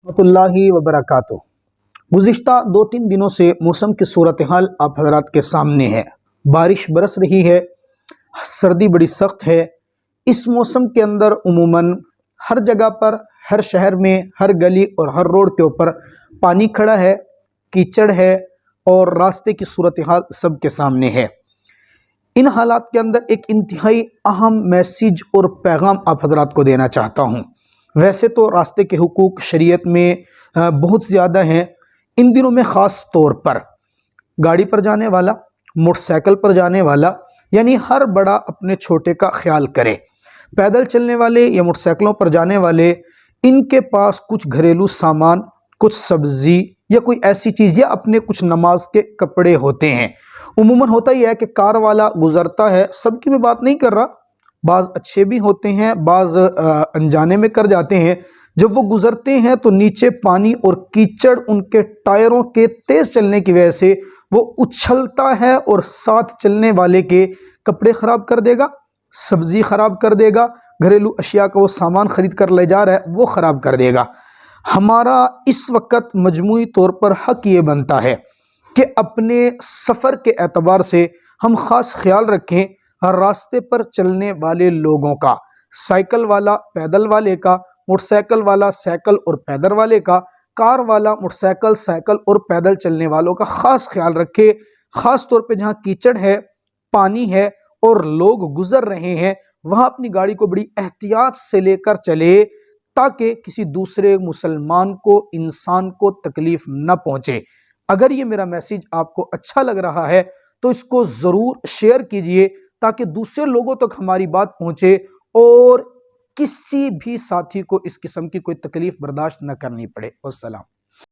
रहमत اللہ वबरकातुह। गुज़िश्ता 2-3 दिनों से मौसम की सूरत हाल आप हज़रात के सामने है। बारिश बरस रही है, सर्दी बड़ी सख्त है। इस मौसम के अंदर उमूमन हर जगह पर, हर शहर में, हर गली और हर रोड के ऊपर पानी खड़ा है, कीचड़ है और रास्ते की सूरत हाल सबके सामने है। इन हालात के अंदर एक इंतहाई अहम मैसेज और पैगाम आप हज़रात को देना चाहता हूँ। वैसे तो रास्ते के हुकूक शरीयत में बहुत ज़्यादा हैं। इन दिनों में ख़ास तौर पर गाड़ी पर जाने वाला, मोटरसाइकिल पर जाने वाला, यानी हर बड़ा अपने छोटे का ख्याल करे। पैदल चलने वाले या मोटरसाइकिलों पर जाने वाले, इनके पास कुछ घरेलू सामान, कुछ सब्ज़ी या कोई ऐसी चीज़ या अपने कुछ नमाज के कपड़े होते हैं। उमूमन होता ही है कि कार वाला गुज़रता है, सबकी मैं बात नहीं कर रहा, बाज़ अच्छे भी होते हैं, बाज़ अनजाने में कर जाते हैं। जब वो गुज़रते हैं तो नीचे पानी और कीचड़ उनके टायरों के तेज़ चलने की वजह से वो उछलता है और साथ चलने वाले के कपड़े ख़राब कर देगा, सब्ज़ी ख़राब कर देगा, घरेलू अशिया का वो सामान ख़रीद कर ले जा रहा है वो ख़राब कर देगा। हमारा इस वक्त मजमूई तौर पर हक़ ये बनता है कि अपने सफ़र के एतबार से हम ख़ास ख्याल रखें हर रास्ते पर चलने वाले लोगों का, साइकिल वाला पैदल वाले का, मोटरसाइकिल वाला साइकिल और पैदल वाले का, कार वाला मोटरसाइकिल साइकिल और पैदल चलने वालों का ख़ास ख्याल रखे। ख़ास तौर पे जहाँ कीचड़ है, पानी है और लोग गुज़र रहे हैं, वहाँ अपनी गाड़ी को बड़ी एहतियात से लेकर चले ताकि किसी दूसरे मुसलमान को, इंसान को तकलीफ़ न पहुँचे। अगर ये मेरा मैसेज आपको अच्छा लग रहा है तो इसको ज़रूर शेयर कीजिए ताकि दूसरे लोगों तक हमारी बात पहुँचे और किसी भी साथी को इस किस्म की कोई तकलीफ़ बर्दाश्त न करनी पड़े। वस्सलाम।